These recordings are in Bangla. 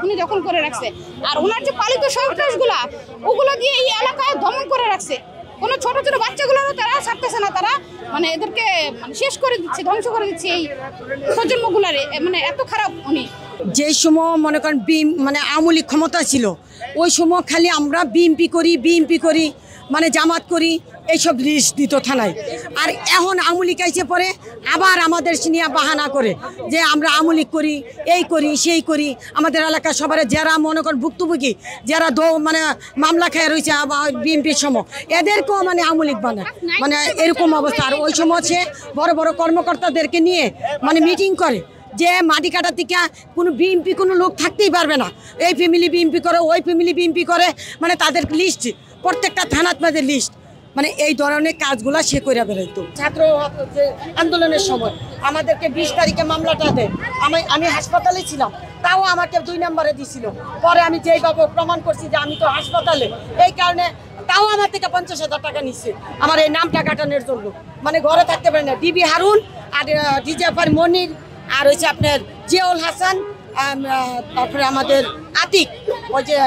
উনি দখল করে রাখছে। আর ওনার যে পালিত সন্ত্রাসগুলা ওগুলো দিয়ে এই এলাকায় দমন করে রাখছে। কোনো ছোট ছোট বাচ্চাগুলোরও তারা ছাড়তেছে না, তারা মানে এদেরকে শেষ করে দিচ্ছে, ধ্বংস করে দিচ্ছে এই প্রজন্মগুলারে। মানে এত খারাপ উনি। যে সময় মনে করেন মানে আওয়ামী লীগ ক্ষমতা ছিল ওই সময় খালি আমরা বিএমপি করি মানে জামাত করি এইসব লিস্ট দিত থানায়। আর এখন আওয়ামী লীগ আইসে পরে আবার আমাদের নিয়ে বাহানা করে যে আমরা আওয়ামী লীগ করি, এই করি সেই করি। আমাদের এলাকার সবার যারা মনে করেন ভুক্তভোগী, যারা মানে মামলা খেয়ে রয়েছে বিএমপির সময়, এদেরকেও মানে আওয়ামী লীগ মানে এরকম অবস্থা। আর ওই সময় সে বড় বড় কর্মকর্তাদেরকে নিয়ে মানে মিটিং করে যে মাটি কাটার থেকে কোনো বিএমপি কোনো লোক থাকতেই পারবে না, এই ফ্যামিলি বিএমপি করে, ওই ফ্যামিলি বিএমপি করে, মানে তাদের লিস্ট প্রত্যেকটা থানাত মাঝে লিস্ট, মানে এই ধরনের কাজগুলা সে করে বেরোতো। ছাত্র আন্দোলনের সময় আমাদেরকে 20 তারিখে মামলাটা দেয়, আমি হাসপাতালে ছিলাম, তাও আমাকে 2 নম্বরে দিছিল। পরে আমি যেইভাবে প্রমাণ করছি যে আমি তো হাসপাতালে, এই কারণে তাও আমার থেকে 50,000 টাকা নিচ্ছে আমার এই নামটা কাটানোর জন্য। মানে ঘরে থাকতে পারে না। ডিবি হারুন আর ডিজেফার মনির আর হচ্ছে আপনার জিয়াউল হাসান, তারপরে আমাদের আতিক, ওই যে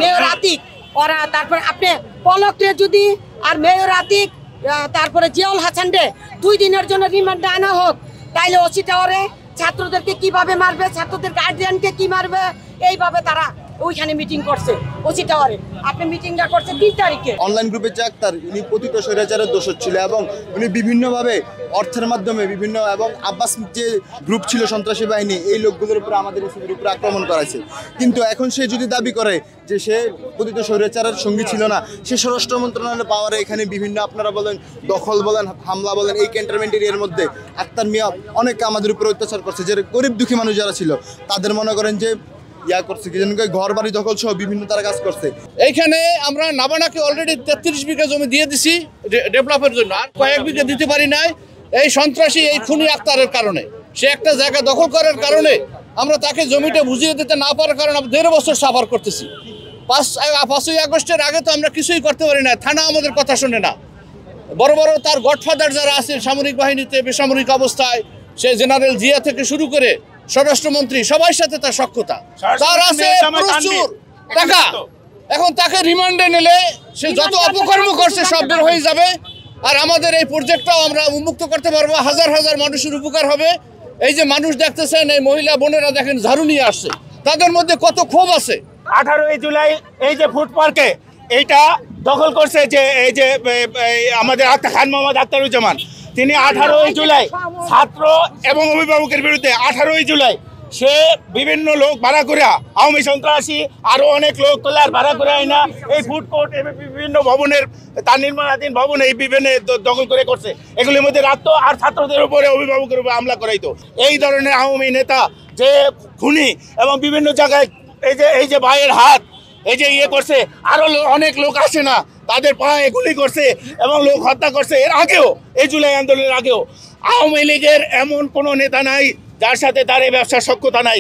মেয়র আতিক, ওরা তারপরে আপনি পলকরে যদি আর মেয়র আতিক তারপরে জিয়াউল হাসান রে 2 দিনের জন্য রিমান্ডে আনা হোক, তাইলে ওসি টাওয়ারে ছাত্রদেরকে কিভাবে মারবে, ছাত্রদের গার্জিয়ানকে কি মারবে, এইভাবে তারা ওইখানে মিটিং করছে ওসি টাওয়ারে। আপনি মিটিংটা করছে 3 তারিখে। অনলাইন গ্রুপে যে আক্তার, উনি পতিত স্বৈরাচারের দোষর ছিল এবং উনি বিভিন্নভাবে অর্থের মাধ্যমে বিভিন্ন এবং আব্বাস যে গ্রুপ ছিল সন্ত্রাসী বাহিনী, এই লোকগুলোর উপরে আমাদের ইসিবির উপরে আক্রমণ করাইছে। কিন্তু এখন সে যদি দাবি করে যে সে পতিত স্বৈরাচারের সঙ্গী ছিল না, সে স্বরাষ্ট্র মন্ত্রণালয়ের পাওয়ারে এখানে বিভিন্ন আপনারা বলেন দখল বলেন হামলা বলেন, এই ক্যান্টনমেন্ট এরিয়ার মধ্যে আক্তার মিয়া অনেক আমাদের উপরে অত্যাচার করছে। যে গরিব দুঃখী মানুষ যারা ছিল তাদের মনে করেন যে করছে কি যেন ঘর বাড়ি দখল সহ বিভিন্ন তারা কাজ করছে। এইখানে আমরা নাবানাকে অলরেডি 33 বিঘা জমি দিয়ে দিছি ডেভেলপের জন্য, আর কয়েক বিঘা দিতে পারি নাই এই সন্ত্রাসী এই খুনি আক্তারের কারণে। সে একটা জায়গা দখল করার কারণে আমরা তাকে জমিটা বুঝিয়ে দিতে না পারার কারণে 1.5 বছর সাফার করতেছি। 5ই আগস্টের আগে তো আমরা কিছুই করতে পারি না, থানা আমাদের কথা শোনে না। বড় বড় তার গডফাদার যারা আছে সামরিক বাহিনীতে বেসামরিক অবস্থায়, সে জেনারেল জিয়া থেকে শুরু করে স্বরাষ্ট্রমন্ত্রী, সবার সাথে তার সখ্যতা, তার আছে প্রচুর টাকা। এখন তাকে রিমান্ডে নিলে সে যত অপকর্ম করছে সব বের হয়ে যাবে। আর আমাদের এই প্রজেক্টটাও আমরা উন্মুক্ত করতে পারবো, হাজার হাজার মানুষের উপকার হবে। এই যে মানুষ দেখতেছেন, এই মহিলা বোনেরা দেখেন ঝাড়ু নিয়ে আসছে, তাদের মধ্যে কত ক্ষোভ আছে। 18ই জুলাই এই যে ফুড পার্কে এইটা দখল করছে যে এই যে আমাদের খান মোহাম্মদ আখতারুজ্জামান, তিনি 18ই জুলাই ছাত্র এবং অভিভাবকের বিরুদ্ধে 18ই জুলাই সে বিভিন্ন লোক ভাড়া করে, আওয়ামী সন্ত্রাসী আরো অনেক লোক তোলার ভাড়া করে আইনা এই ফুড কোর্ট বিভিন্ন ভবনের তার নির্মাণাধীন ভবন এই বিভিন্ন দখল করে করছে। এগুলির মধ্যে রাখতো আর ছাত্রদের উপরে অভিভাবকের উপরে হামলা করাইতো। এই ধরনের আওয়ামী নেতা যে খুনি এবং বিভিন্ন জায়গায় এই যে ভাইয়ের হাত এই যে করছে, আরো অনেক লোক আসে না, তাদের পায়ে গুলি করছে এবং লোক হত্যা করছে। এর আগেও এই জুলাই আন্দোলনের আগেও আওয়ামী লীগের এমন কোনো নেতা নাই যার সাথে তার এই ব্যবসার সখ্যতা নাই।